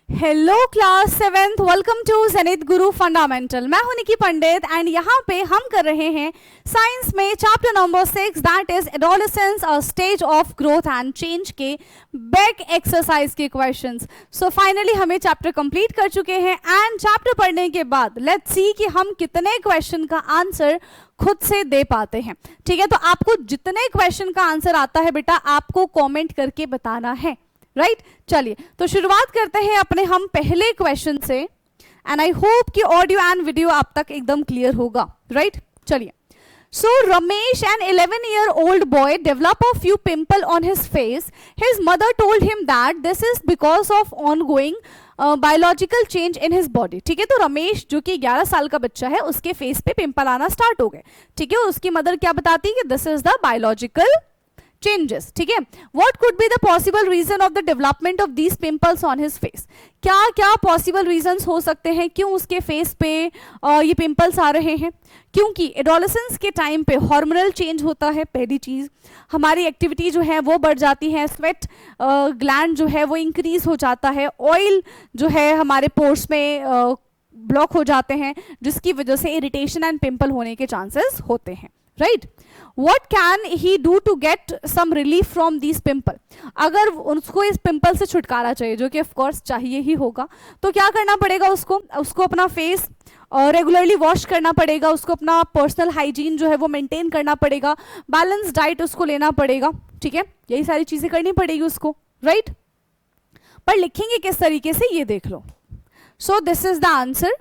Hello class 7th, welcome to Zenith Guru fundamental. मैं हूं निकी पंडित and यहाँ पे हम कर रहे हैं साइंस में chapter number 6 that is adolescence a stage of growth and change के बैक एक्सरसाइज के क्वेश्चंस। सो फाइनली हमें चैप्टर कंप्लीट कर चुके हैं एंड चैप्टर पढ़ने के बाद लेट्स सी कि हम कितने क्वेश्चन का आंसर खुद से दे पाते हैं। ठीक है, तो आपको जितने क्वेश्चन का आंसर आता है बेटा आपको कमेंट करके बताना है, राइट? चलिए तो शुरुआत करते हैं अपने हम पहले क्वेश्चन से एंड आई होप कि ऑडियो एंड वीडियो आप तक एकदम क्लियर होगा, राइट? चलिए, so Ramesh an 11-year-old boy developed a few pimples on his face. His mother told him that this is because of ongoing biological change in his body. ठीक है, तो रमेश जो कि 11 साल का बच्चा है उसके फेस पे पिंपल आना स्टार्ट हो गए। ठीक है, उसकी मदर क्या बताती है कि this is the biological changes. ठीक है, what could be the possible reason of the development of these pimples on his face? क्या क्या पॉसिबल रीजंस हो सकते हैं क्यों उसके फेस पे ये पिंपल्स आ रहे हैं? क्योंकि एडोलेसेंस के टाइम पे हार्मोनल चेंज होता है। पहली चीज, हमारी एक्टिविटी जो है वो बढ़ जाती है, स्वेट ग्लैंड जो है वो इंक्रीज हो जाता है, ऑयल जो है हमारे पोर्स में ब्लॉक हो जाते हैं जिसकी वजह से इरिटेशन एंड पिंपल होने के चांसेस होते हैं, right? What can he do to get some relief from these pimple? अगर उसको इस पिंपल से छुटकारा चाहिए, जो कि ऑफ कोर्स चाहिए ही होगा, तो क्या करना पड़ेगा उसको अपना फेस रेगुलरली वॉश करना पड़ेगा, उसको अपना पर्सनल हाइजीन जो है वो मेंटेन करना पड़ेगा, बैलेंस डाइट उसको लेना पड़ेगा। ठीक है, यही सारी चीजें करनी पड़ेगी उसको, राइट? पर लिखेंगे किस तरीके से ये देख लो। So this is the answer.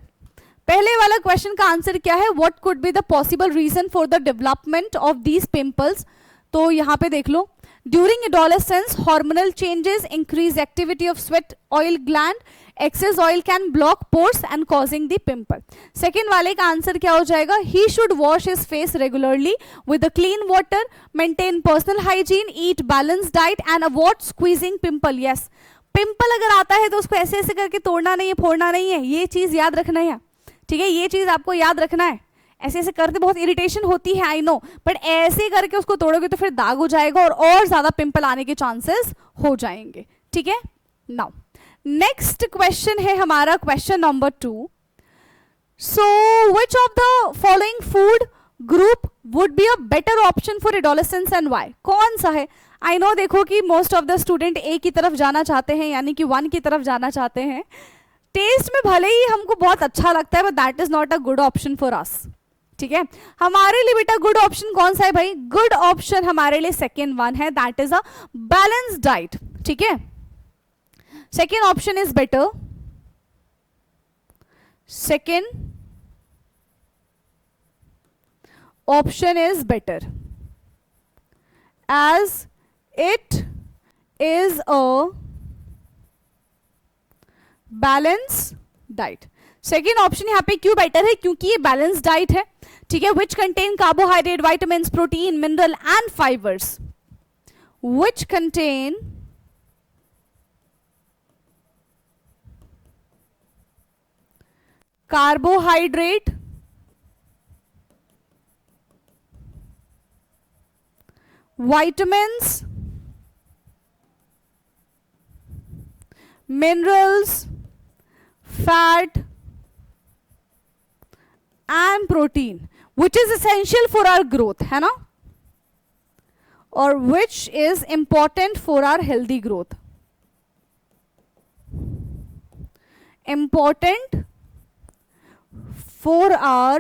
पहले वाला क्वेश्चन का आंसर क्या है? What could be the possible reason for the development of these pimples? तो यहाँ पे देख लो, during adolescence hormonal changes increase activity of sweat oil gland, excess oil can block pores and causing the pimple. Second वाले का answer क्या हो जाएगा? He should wash his face regularly with clean water, maintain personal hygiene, eat balance diet and avoid squeezing pimple. Yes, pimple अगर आता है तो उसको ऐसे ऐसे करके तोड़ना नहीं है, फोड़ना नहीं है, ये चीज याद रखना है। ठीक है, ये चीज आपको याद रखना है। ऐसे ऐसे करते बहुत इरिटेशन होती है, आई नो, बट ऐसे करके उसको तोड़ोगे तो फिर दाग हो जाएगा और ज्यादा पिंपल आने के चांसेस हो जाएंगे। ठीक है, नाउ नेक्स्ट क्वेश्चन है हमारा question number 2। So which of the following food group would be a better option for adolescence and why? कौन सा है? आई नो, देखो कि मोस्ट ऑफ द स्टूडेंट ए की तरफ जाना चाहते हैं, यानी कि 1 की तरफ जाना चाहते हैं। टेस्ट में भले ही हमको बहुत अच्छा लगता है but that is not a good option for us. ठीक है, हमारे लिए बेटा गुड ऑप्शन कौन सा है भाई? गुड ऑप्शन हमारे लिए सेकेंड वन है, that is a balance diet. ठीक है, second option is better. Second option is better as it is a balance diet. Second option यहां पे क्यों बेटर है? क्योंकि ये बैलेंस डाइट है। ठीक है, which contain carbohydrate, vitamin, protein, mineral and fibres. Which contain carbohydrate, vitamins, minerals, fat and protein, which is essential for our growth, है ना, और which is important for our healthy growth, important for our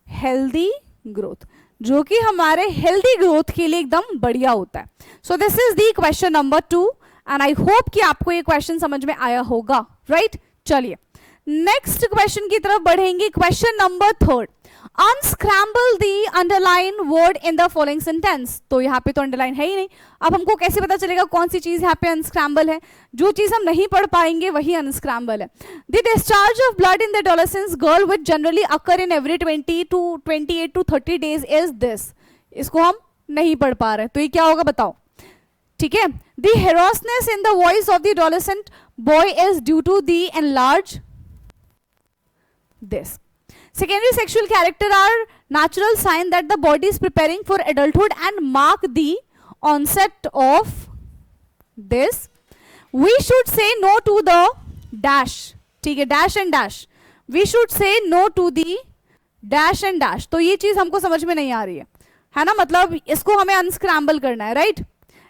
healthy growth, जो कि हमारे healthy growth के लिए एकदम बढ़िया होता है। सो this is the question number 2 and I hope कि आपको ये क्वेश्चन समझ में आया होगा, राइट? चलिए नेक्स्ट क्वेश्चन की तरफ बढ़ेंगे। Question number 3, unscramble the underline word in the following sentence. तो यहाँ पे तो अंडरलाइन है ही नहीं, अब हमको कैसे पता चलेगा कौन सी चीज यहाँ पे अनस्क्रैम्बल है? जो चीज हम नहीं पढ़ पाएंगे वही अनस्क्रैम्बल है। The discharge of blood in the adolescence girl which generally occur in every 20 to 28 to 30 days is this. इसको हम नहीं पढ़ पा रहे, तो ये क्या होगा बताओ? ठीक है, the hoarseness in the voice of the adolescent boy is due to the enlarge this. Secondary sexual character are natural sign that the body is preparing for adulthood and mark the onset of this. We should say no to the dash, ठीक है, dash and dash, we should say no to the dash and dash. तो ये चीज हमको समझ में नहीं आ रही है ना, मतलब इसको हमें अनस्क्रैम्बल करना है, right,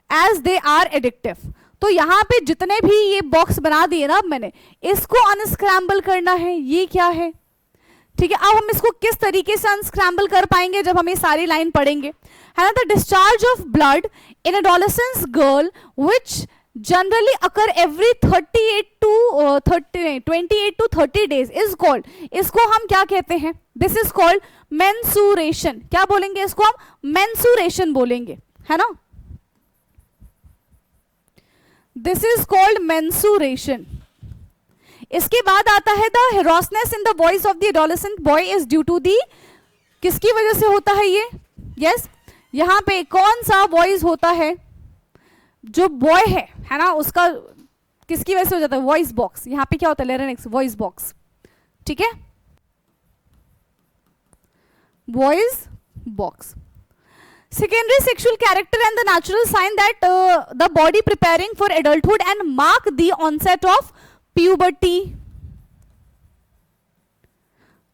as they are addictive. तो यहाँ पे जितने भी ये बॉक्स बना दिए ना मैंने, इसको अनस्क्रैम्बल करना है, ये क्या है, ठीक है। अब हम इसको किस तरीके से अनस्क्रैम्बल कर पाएंगे जब हम ये सारी लाइन पढ़ेंगे, है ना। The discharge of blood in adolescence girl which generally occur every 28 to 30 days is called, इसको हम क्या कहते हैं, दिस इज कॉल्ड मेंसुरेशन। क्या बोलेंगे इसको हम, मेंसुरेशन बोलेंगे, है ना, दिस इज कॉल्ड मेंसुरेशन। इसके बाद आता है the hoarseness in the voice of the adolescent boy is due to the, किसकी वजह से होता है ये, यस, यहाँ पे कौन सा वॉइस होता है, जो बॉय है ना, उसका किसकी वजह से हो जाता है, वॉइस बॉक्स। यहाँ पे क्या होता है, लेरेनिक्स, वॉइस बॉक्स, ठीक है, voice box. Secondary sexual character and the natural sign that the body preparing for adulthood and mark the onset of puberty.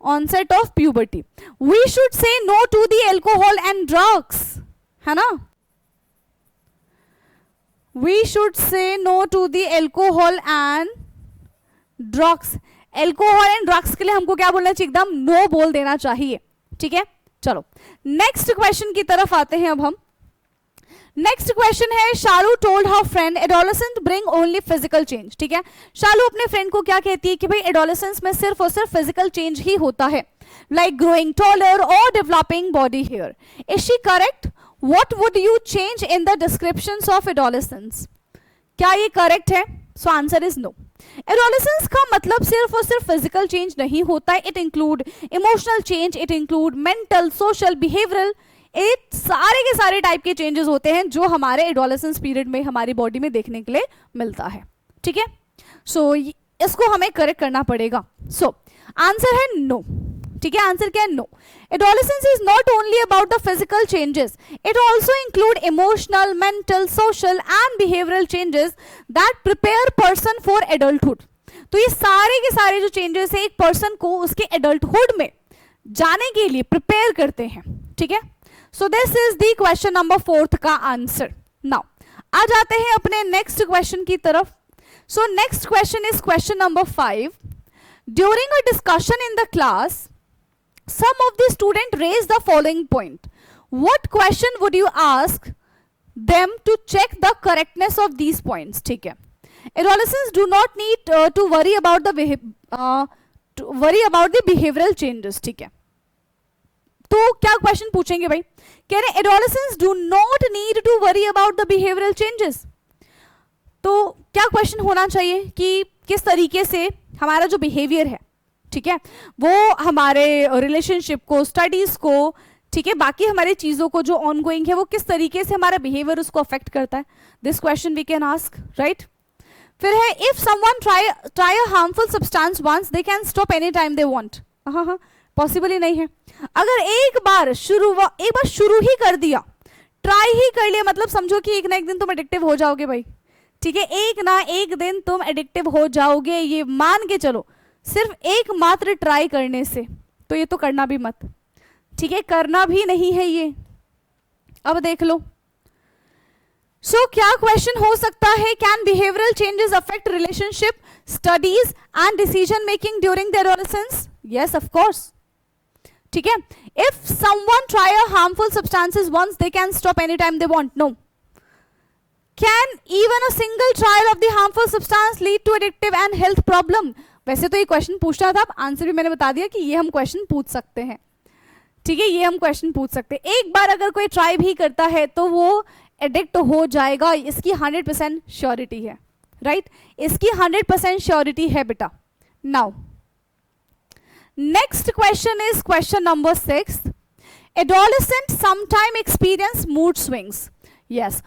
Onset of puberty. We should say no to the alcohol and drugs, है ना? We should say no to the alcohol and drugs. Alcohol and drugs के लिए हमको क्या बोलना चाहिए, एकदम no बोल देना चाहिए, ठीक है। चलो नेक्स्ट क्वेश्चन की तरफ आते हैं अब हम। नेक्स्ट क्वेश्चन है, Shalu told her friend adolescent bring only physical change, ठीक है। शालू अपने फ्रेंड को क्या कहती है कि भाई एडोलेसेंस में सिर्फ और सिर्फ फिजिकल चेंज ही होता है, लाइक ग्रोइंग टॉलर और developing body hair. Is she correct? What would you change in the descriptions of adolescence? क्या ये करेक्ट है? So answer is no. Adolescence का मतलब सिर्फ और सिर्फ फिजिकल चेंज नहीं होता है, it include emotional change, it include mental, social, behavioural, it सारे के सारे टाइप के चेंजेस होते हैं जो हमारे एडोलेसेंस पीरियड में हमारी बॉडी में देखने के लिए मिलता है, ठीक है। सो इसको हमें करेक्ट करना पड़ेगा। सो आंसर है नो, ठीक है, आंसर क्या है, no. Adolescence is not only about the physical changes, it also include emotional, mental, social and behavioral changes that prepare person for adulthood. तो ये सारे के सारे जो चेंजेस है एक पर्सन को उसके एडल्टहुड में जाने के लिए प्रिपेयर करते हैं, ठीक है। सो this is the question number 4 का आंसर। नाउ आ जाते हैं अपने नेक्स्ट क्वेश्चन की तरफ। So next question is question number 5। During a discussion in the class, some of the students raise the following point. What question would you ask them to check the correctness of these points? ठीक है, adolescents do not need to worry about the behavioral changes, ठीक है। तो क्या question पूछेंगे भाई, कह रहे adolescents do not need to worry about the behavioral changes। तो क्या क्वेश्चन होना चाहिए कि किस तरीके से हमारा जो बिहेवियर है, ठीक है, वो हमारे रिलेशनशिप को, स्टडीज को, ठीक है, बाकी हमारी चीजों को जो ऑनगोइंग है वो किस तरीके से हमारा बिहेवियर उसको अफेक्ट करता है। This question we can ask, right. फिर है, if someone try a harmful substance once they can stop any time they want. हाँ, पॉसिबल ही नहीं है। अगर एक बार शुरू ही कर दिया, ट्राई ही कर लिया, मतलब समझो कि एक ना एक दिन तुम एडिक्टिव हो जाओगे भाई, ठीक है, एक ना एक दिन तुम एडिक्टिव हो जाओगे, ये मान के चलो, सिर्फ एक मात्र ट्राई करने से। तो ये तो करना भी मत, ठीक है, करना भी नहीं है ये। अब देख लो, सो क्या क्वेश्चन हो सकता है, can behavioural changes affect relationship, studies and decision making during the adolescence? Yes, of course, ठीक है। If someone try a harmful substances once they can stop any time they want? No. Can even a single trial of the harmful substance lead to addictive and health problem? वैसे तो ये question पूछना था, answer भी मैंने बता दिया कि ये हम क्वेश्चन पूछ सकते हैं, ठीक है, ये हम क्वेश्चन पूछ सकते हैं। एक बार अगर कोई ट्राई भी करता है तो वो एडिक्ट हो जाएगा, इसकी 100% श्योरिटी है, राइट, इसकी 100% श्योरिटी है बेटा। Now next question is question number 6। Adolescent sometime experience mood swings. Yes,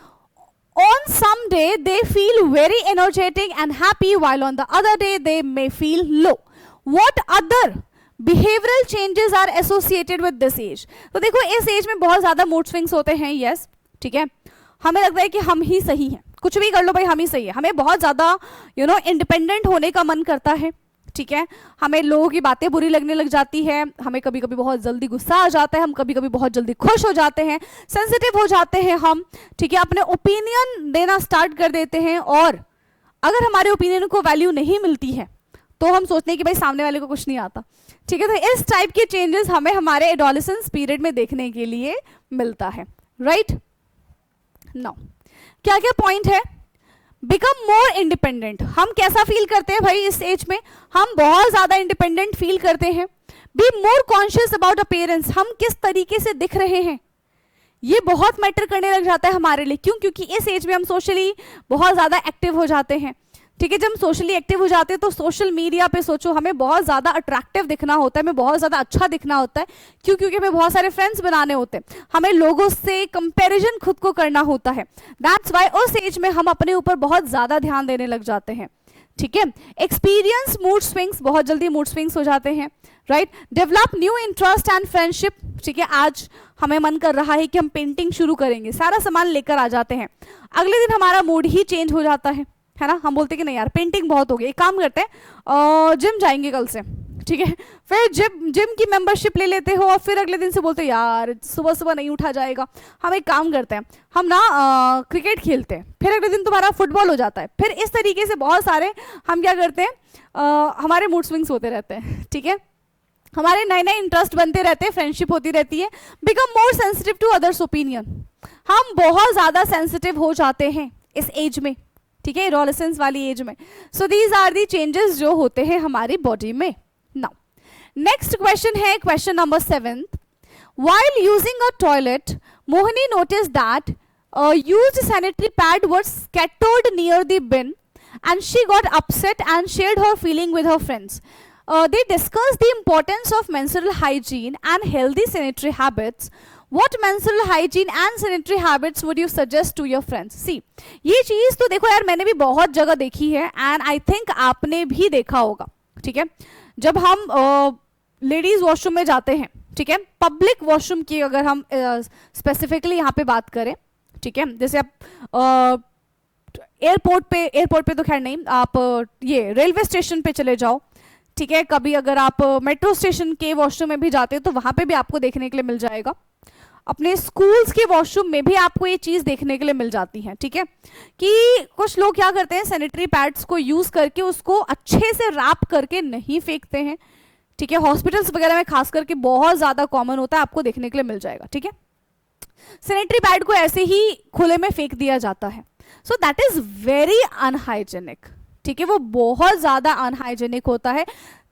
on some day they feel very energetic and happy, while on the other day they may feel low. What other behavioral changes are associated with this age? तो देखो इस as में बहुत ज्यादा mood swings होते हैं, yes, ठीक है, हमें लगता है कि हम ही सही हैं, कुछ भी कर लो भाई हम ही सही है। हमें बहुत ज़्यादा इंडिपेंडेंट होने का मन करता है, ठीक है। हमें लोगों की बातें बुरी लगने लग जाती है, हमें कभी कभी बहुत जल्दी गुस्सा आ जाता है, हम कभी कभी बहुत जल्दी खुश हो जाते हैं, सेंसिटिव हो जाते हैं हम, ठीक है। अपने ओपिनियन देना स्टार्ट कर देते हैं, और अगर हमारे ओपिनियन को वैल्यू नहीं मिलती है तो हम सोचते हैं कि भाई सामने वाले को कुछ नहीं आता, ठीक है। तो इस टाइप के चेंजेस हमें हमारे एडोलेसेंस पीरियड में देखने के लिए मिलता है, राइट। नाउ क्या क्या पॉइंट है? Become more independent. हम कैसा फील करते हैं भाई इस एज में? हम बहुत ज्यादा इंडिपेंडेंट फील करते हैं। Be more conscious about appearance. हम किस तरीके से दिख रहे हैं ये बहुत मैटर करने लग जाता है हमारे लिए। क्यों? क्योंकि इस एज में हम सोशली बहुत ज्यादा एक्टिव हो जाते हैं, ठीक है। जब हम सोशली एक्टिव हो जाते हैं तो सोशल मीडिया पे सोचो हमें बहुत ज्यादा अट्रैक्टिव दिखना होता है, हमें बहुत ज्यादा अच्छा दिखना होता है। क्यों? क्योंकि हमें बहुत सारे फ्रेंड्स बनाने होते हैं, हमें लोगों से कंपैरिजन खुद को करना होता है। दैट्स व्हाई उस एज में हम अपने ऊपर बहुत ज्यादा ध्यान देने लग जाते हैं, ठीक है। एक्सपीरियंस मूड स्विंग्स, बहुत जल्दी मूड स्विंग्स हो जाते हैं, right. Develop new interest and friendship, ठीक है। आज हमें मन कर रहा है कि हम पेंटिंग शुरू करेंगे, सारा सामान लेकर आ जाते हैं, अगले दिन हमारा मूड ही चेंज हो जाता है ना। हम बोलते हैं कि नहीं यार पेंटिंग बहुत हो गई, एक काम करते हैं जिम जाएंगे कल से, ठीक है। फिर जिम की मेंबरशिप ले लेते हो, और फिर अगले दिन से बोलते हैं यार सुबह सुबह नहीं उठा जाएगा, हम एक काम करते हैं हम ना क्रिकेट खेलते हैं, फिर अगले दिन तुम्हारा फुटबॉल हो जाता है। फिर इस तरीके से बहुत सारे हम क्या करते हैं, हमारे मूड स्विंग्स होते रहते हैं, ठीक है। हमारे नए नए इंटरेस्ट बनते रहते हैं, फ्रेंडशिप होती रहती है। Become more sensitive to others opinion. हम बहुत ज़्यादा सेंसिटिव हो जाते हैं इस एज में, ठीक है, एडोलेसेंस वाली एज में। So these are the changes जो होते हैं हमारी बॉडी में। नाउ नेक्स्ट क्वेश्चन है question number 7। While using a toilet, Mohini notice that used sanitary pad was scattered near the bin and she got upset and shared her feeling with her friends. They discussed the importance of menstrual hygiene and healthy sanitary habits. What menstrual hygiene and sanitary habits would you suggest to your friends? See, ये चीज़ तो देखो यार मैंने भी बहुत जगह देखी है and I think आपने भी देखा होगा, ठीक है। जब हम लेडीज वॉशरूम में जाते हैं, ठीक है, पब्लिक वॉशरूम की अगर हम स्पेसिफिकली यहाँ पे बात करें, ठीक है, जैसे आप एयरपोर्ट पे तो खैर नहीं, आप ये रेलवे स्टेशन पे चले जाओ, ठीक है। कभी अगर आप मेट्रो स्टेशन के वॉशरूम में भी जाते हो तो वहां पे भी आपको देखने के लिए मिल जाएगा। अपने स्कूल्स के वॉशरूम में भी आपको ये चीज देखने के लिए मिल जाती है, ठीक है, कि कुछ लोग क्या करते हैं सैनिटरी पैड्स को यूज करके उसको अच्छे से रैप करके नहीं फेंकते हैं, ठीक है। हॉस्पिटल्स वगैरह में खास करके बहुत ज्यादा कॉमन होता है, आपको देखने के लिए मिल जाएगा, ठीक है। सैनिटरी पैड को ऐसे ही खुले में फेंक दिया जाता है। So that is very unhygienic, ठीक है, वो बहुत ज्यादा अनहाइजेनिक होता है।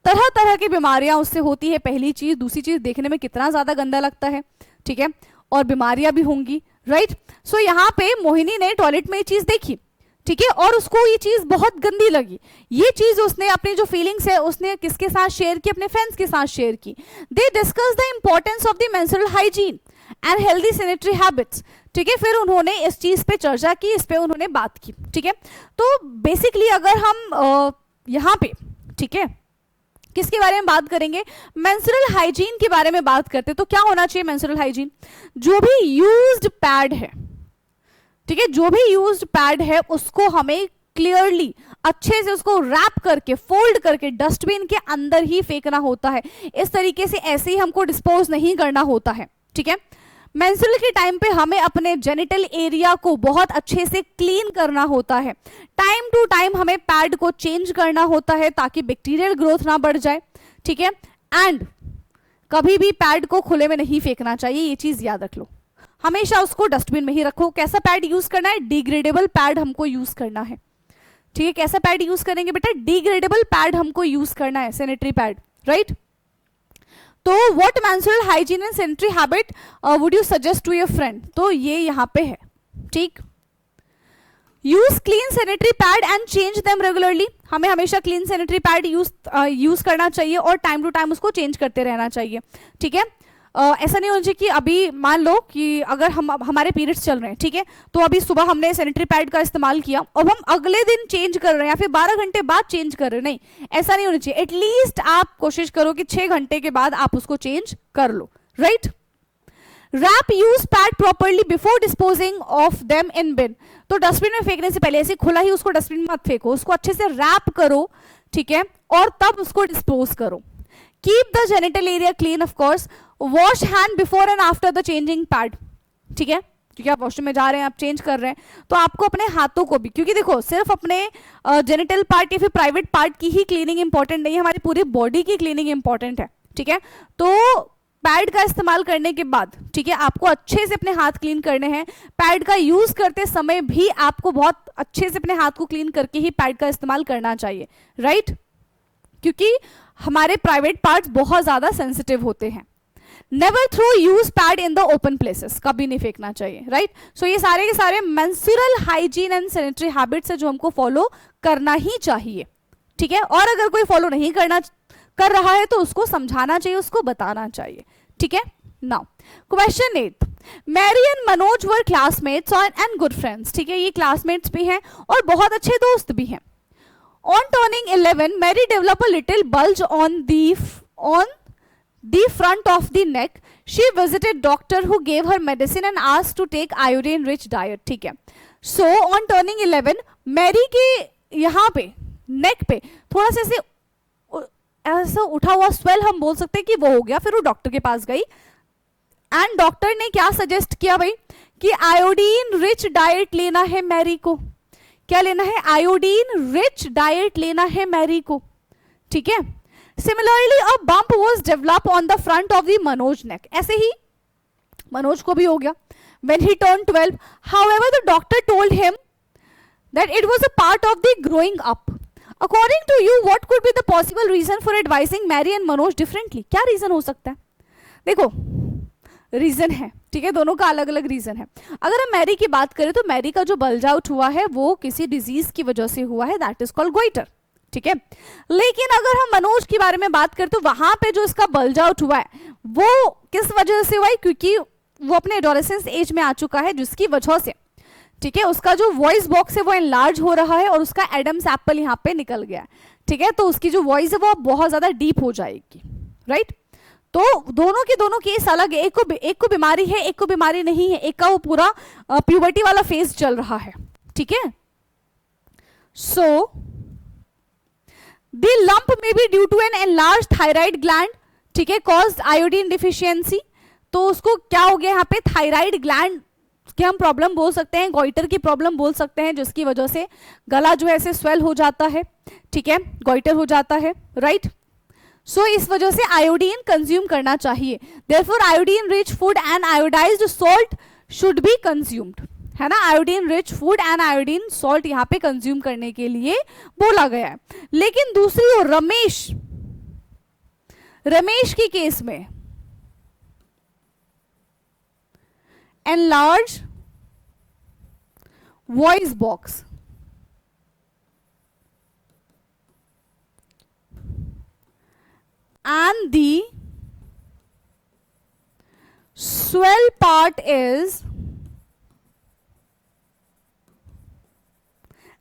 तरह तरह की बीमारियां उससे होती है, पहली चीज। दूसरी चीज, देखने में कितना ज्यादा गंदा लगता है, ठीक है, और बीमारियां भी होंगी, राइट। सो यहाँ पे मोहिनी ने टॉयलेट में ये चीज देखी, ठीक है, और उसको ये चीज बहुत गंदी लगी। ये चीज उसने अपनी जो फीलिंग्स है उसने किसके साथ शेयर की? अपने फ्रेंड्स के साथ शेयर की। They discuss the importance of the menstrual hygiene and healthy sanitary habits, ठीक है। फिर उन्होंने इस चीज पे चर्चा की, इस पे उन्होंने बात की, ठीक है। तो बेसिकली अगर हम यहाँ पे, ठीक है, किसके बारे में बात करेंगे? मेंस्ट्रुअल हाइजीन के बारे में बात करते हैं। तो क्या होना चाहिए मेंस्ट्रुअल हाइजीन? जो भी यूज्ड पैड है, ठीक है, जो भी यूज्ड पैड है उसको हमें क्लियरली अच्छे से उसको रैप करके फोल्ड करके डस्टबिन के अंदर ही फेंकना होता है। इस तरीके से ऐसे ही हमको डिस्पोज नहीं करना होता है, ठीक है। मेंस्ट्रुअल के टाइम पे हमें अपने जेनिटल एरिया को बहुत अच्छे से क्लीन करना होता है। टाइम टू टाइम हमें पैड को चेंज करना होता है ताकि बैक्टीरियल ग्रोथ ना बढ़ जाए, ठीक है। एंड कभी भी पैड को खुले में नहीं फेंकना चाहिए, ये चीज याद रख लो। हमेशा उसको डस्टबिन में ही रखो। कैसा पैड यूज करना है? डिग्रेडेबल पैड हमको यूज करना है, ठीक है। कैसा पैड यूज करेंगे बेटा? डिग्रेडेबल पैड हमको यूज करना है, सैनिटरी पैड, राइट। तो what menstrual hygiene and sanitary habit would you suggest to your friend? तो ये यहाँ पे है, ठीक। Use clean sanitary pad and change them regularly. हमें हमेशा क्लीन सैनिटरी पैड यूज करना चाहिए और टाइम टू टाइम उसको चेंज करते रहना चाहिए, ठीक है। ऐसा नहीं होना चाहिए कि अभी मान लो कि अगर हमारे पीरियड्स चल रहे हैं, ठीक है, तो अभी सुबह हमने सैनिटरी पैड का इस्तेमाल किया और हम अगले दिन चेंज कर रहे हैं या फिर 12 घंटे बाद चेंज कर रहे हैं। नहीं, ऐसा नहीं होना चाहिए। एटलीस्ट आप कोशिश करो कि 6 घंटे के बाद आप उसको चेंज कर लो, right. Wrap use pad properly before disposing of them in bin. तो डस्टबिन में फेंकने से पहले ऐसे खुला ही उसको डस्टबिन में मत फेंको, उसको अच्छे से रैप करो, ठीक है, और तब उसको डिस्पोज करो। Keep the genital area clean of course. Wash hand before and after the changing pad, ठीक है, क्योंकि आप वॉशरूम में जा रहे हैं, आप चेंज कर रहे हैं, तो आपको अपने हाथों को भी, क्योंकि देखो सिर्फ अपने जेनिटल पार्ट या फिर प्राइवेट पार्ट की ही क्लीनिंग इंपॉर्टेंट नहीं है, हमारी पूरी बॉडी की क्लीनिंग इंपॉर्टेंट है, ठीक है। तो पैड का इस्तेमाल करने के बाद, ठीक है, आपको अच्छे से अपने हाथ क्लीन करने हैं। पैड का यूज करते समय भी आपको बहुत अच्छे से अपने हाथ को क्लीन करके ही पैड का इस्तेमाल करना चाहिए, राइट, क्योंकि हमारे प्राइवेट पार्ट्स बहुत ज्यादा सेंसिटिव होते हैं। Never throw use pad in the open places, कभी नहीं फेंकना चाहिए, राइट। सो ये सारे के सारे menstrual hygiene and sanitary habits है जो हमको फॉलो करना ही चाहिए, ठीक है। और अगर कोई फॉलो नहीं कर रहा है तो उसको समझाना चाहिए, उसको बताना चाहिए, ठीक है। Now question 8, Mary and Manoj were classmates and good friends, ठीक है, ये क्लासमेट्स भी हैं और बहुत अच्छे दोस्त भी हैं। On turning 11, Mary developed a little bulge on the front of the neck. She visited doctor who gave her medicine and asked to take iodine-rich diet. ठीक है. So on turning 11, Mary के यहाँ पे neck पे थोड़ा सा ऐसा उठा हुआ स्वेल हम बोल सकते हैं कि वो हो गया। फिर वो डॉक्टर के पास गई एंड डॉक्टर ने क्या सजेस्ट किया भाई कि आयोडीन रिच डाइट लेना है मैरी को। क्या लेना है? आयोडीन रिच डाइट लेना है मैरी को, ठीक है। Similarly a bump was develop on the front of the Manoj neck, ऐसे ही मनोज को भी हो गया when he turned 12. However, the doctor told him that it was a part of the growing up. According to you, what could be the possible reason for advising Mary and Manoj differently? क्या reason हो सकता है? देखो reason है, ठीक है, दोनों का अलग अलग रीजन है। अगर हम मैरी की बात करें तो मैरी का जो बल्ज आउट हुआ है वो किसी डिजीज की वजह से हुआ है, दैट इज कॉल्ड गोइटर, ठीक है। लेकिन अगर हम मनोज के बारे में बात करें तो वहां पे जो इसका बल्ज आउट हुआ है वो किस वजह से हुआ है? क्योंकि वो अपने एडोलेसेंस एज में आ चुका है, जिसकी वजह से, ठीक है, उसका जो वॉइस बॉक्स है वो एनलार्ज हो रहा है और उसका एडम्स एप्पल यहाँ पे निकल गया, ठीक है। तो उसकी जो वॉइस है वो बहुत ज्यादा डीप हो जाएगी, राइट। तो दोनों केस अलग है, एक को बीमारी है, एक को बीमारी नहीं है, एक का वो पूरा प्यूबर्टी वाला फेज चल रहा है, ठीक है। So the lump may be due to an enlarge thyroid gland, ठीक है, कॉज्ड आयोडीन डिफिशियंसी। तो उसको क्या हो गया यहाँ पे? थायराइड ग्लैंड की हम प्रॉब्लम बोल सकते हैं, गोइटर की प्रॉब्लम बोल सकते हैं, जिसकी वजह से गला जो है ऐसे स्वेल हो जाता है, ठीक है, गोइटर हो जाता है, राइट। सो इस वजह से आयोडीन कंज्यूम करना चाहिए। Therefore iodine rich food and iodised salt should be consumed, है ना। Iodine rich food and iodine salt यहाँ पे कंज्यूम करने के लिए बोला गया है। लेकिन दूसरी ओर रमेश के केस में enlarge voice box and the swell part is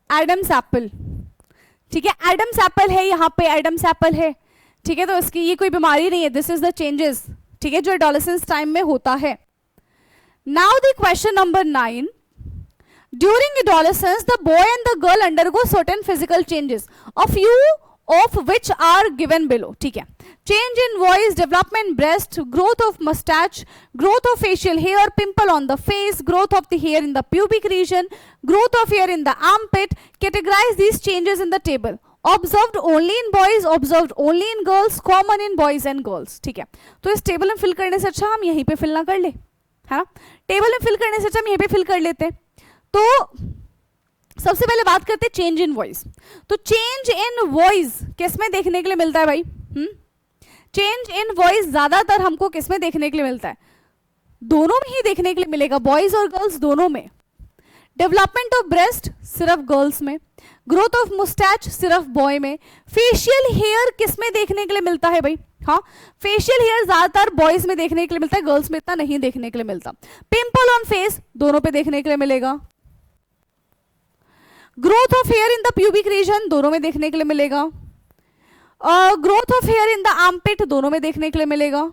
Adam's apple, ठीक है। एडम्स एप्पल है यहाँ पे, एडम्स एप्पल है, ठीक है। तो इसकी ये कोई बीमारी नहीं है, दिस इज द चेंजेस, ठीक है, जो एडोलेसेंस टाइम में होता है। Now the question number 9. During adolescence, the boy and the girl undergo certain physical changes, a few of which are given below. ठीक है, change in voice, development breast, growth of mustache, growth of facial hair, pimple on the face, growth of the hair in the pubic region, growth of hair in the armpit. Categorize these changes in the table. Observed only in boys, observed only in girls, common in boys and girls. ठीक है, तो इस table में fill करने से अच्छा हम यहीं पे फिल ना कर ले, है ना। टेबल में फिल करने से अच्छा हम यहीं पे फिल कर लेते हैं। तो सबसे पहले बात करते हैं चेंज इन वॉइस। तो चेंज इन वॉइस किस में देखने के लिए मिलता है भाई? चेंज इन वॉइस ज्यादातर हमको किस में देखने के लिए मिलता है? दोनों में ही देखने के लिए मिलेगा, बॉयज और गर्ल्स दोनों में। डेवलपमेंट ऑफ ब्रेस्ट सिर्फ गर्ल्स में, ग्रोथ ऑफ मुस्टैच सिर्फ बॉय में। फेशियल हेयर किस में देखने के लिए मिलता है भाई? हाँ, फेशियल हेयर ज्यादातर बॉयज में देखने के लिए मिलता है, गर्ल्स में इतना नहीं देखने के लिए मिलता। पिंपल ऑन फेस दोनों पे देखने के लिए मिलेगा। Growth of here in the pubic region दोनों में देखने के लिए मिलेगा। Growth of here in the armpit दोनों में देखने के लिए मिलेगा,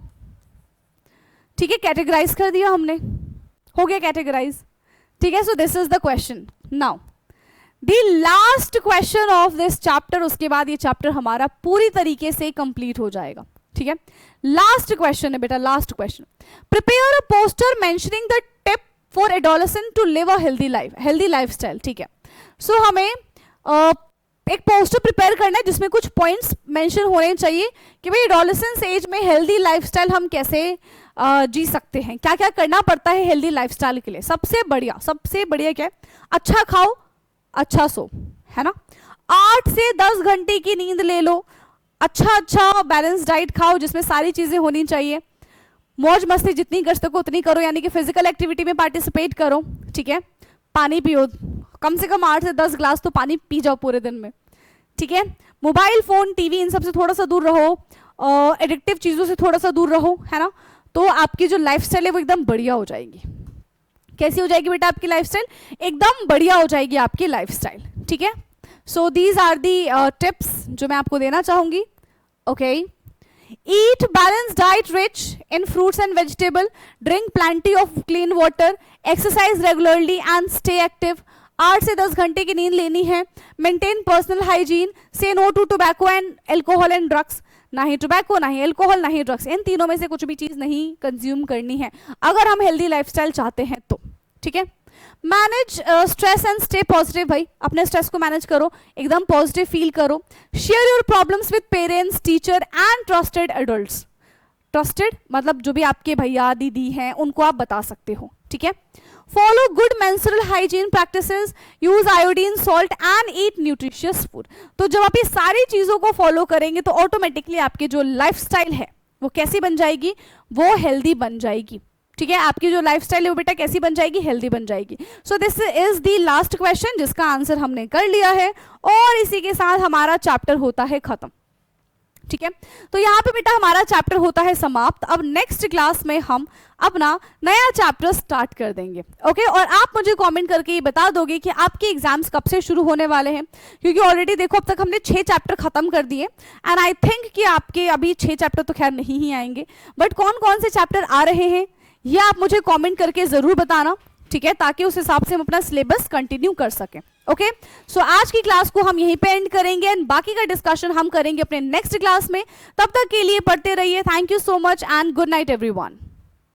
ठीक है, कैटेगराइज कर दिया हमने, हो गया कैटेगराइज, ठीक है। सो this is the question. Now the last question of this chapter, उसके बाद ये चैप्टर हमारा पूरी तरीके से कंप्लीट हो जाएगा, ठीक है। लास्ट क्वेश्चन है बेटा, last question. Prepare a poster mentioning the tip for adolescent to live a healthy lifestyle, ठीक है। सो हमें एक पोस्टर प्रिपेयर करना है जिसमें कुछ पॉइंट्स मेंशन होने चाहिए कि भाई एडोलेसेंस एज में हेल्दी लाइफस्टाइल हम कैसे जी सकते हैं, क्या क्या करना पड़ता है हेल्दी लाइफस्टाइल के लिए। सबसे बढ़िया क्या है, अच्छा खाओ अच्छा सो, है ना। 8 से 10 घंटे की नींद ले लो, अच्छा बैलेंस डाइट खाओ जिसमें सारी चीजें होनी चाहिए, मौज मस्ती जितनी कर सको उतनी करो, यानी कि फिजिकल एक्टिविटी में पार्टिसिपेट करो, ठीक है। पानी पियो, कम से कम 8 से 10 ग्लास तो पानी पी जाओ पूरे दिन में, ठीक है। मोबाइल फोन टीवी इन सब से थोड़ा सा दूर रहो, एडिक्टिव चीजों से थोड़ा सा दूर रहो, है ना। तो आपकी जो लाइफस्टाइल है वो एकदम बढ़िया हो जाएगी। कैसी हो जाएगी बेटा आपकी लाइफस्टाइल? एकदम बढ़िया हो जाएगी आपकी लाइफस्टाइल, ठीक है। So these are the tips जो मैं आपको देना चाहूंगी। Okay, eat balance diet rich in fruits and vegetable, drink plenty of clean water, exercise regularly and stay active. 8 से 10 घंटे की नींद लेनी है। Maintain personal hygiene, say no to tobacco and alcohol and drugs. ना ही टोबैको, ना ही alcohol, ना ही ड्रग्स, इन तीनों में से कुछ भी चीज नहीं कंज्यूम करनी है अगर हम हेल्दी लाइफस्टाइल चाहते हैं तो, ठीक है। Manage stress and stay positive, भाई अपने स्ट्रेस को मैनेज करो, एकदम पॉजिटिव फील करो। Share your problems with parents, teacher and trusted adults. Trusted मतलब जो भी आपके भैया दीदी हैं उनको आप बता सकते हो, ठीक है। Follow good menstrual hygiene practices, use iodine salt and eat nutritious food. तो जब आप ये सारी चीजों को फॉलो करेंगे तो ऑटोमेटिकली आपकी जो लाइफस्टाइल है वो कैसी बन जाएगी? वो हेल्दी बन जाएगी, ठीक है। आपकी जो लाइफस्टाइल है वो बेटा कैसी बन जाएगी? हेल्दी बन जाएगी। सो this is the last question जिसका आंसर हमने कर लिया है और इसी के साथ हमारा चैप्टर होता है खत्म, ठीक है। तो यहाँ पे बेटा हमारा चैप्टर होता है समाप्त। अब नेक्स्ट क्लास में हम अपना नया चैप्टर स्टार्ट कर देंगे, ओके। और आप मुझे कमेंट करके ये बता दोगे कि आपके एग्जाम्स कब से शुरू होने वाले हैं, क्योंकि ऑलरेडी देखो अब तक हमने 6 चैप्टर खत्म कर दिए एंड आई थिंक कि आपके अभी 6 चैप्टर तो खैर नहीं ही आएंगे, बट कौन कौन से चैप्टर आ रहे हैं ये आप मुझे कॉमेंट करके जरूर बताना, ठीक है, ताकि उस हिसाब से हम अपना सिलेबस कंटिन्यू कर सकें, ओके। सो आज की क्लास को हम यहीं पे एंड करेंगे एंड बाकी का डिस्कशन हम करेंगे अपने नेक्स्ट क्लास में। तब तक के लिए पढ़ते रहिए। Thank you so much and good night everyone.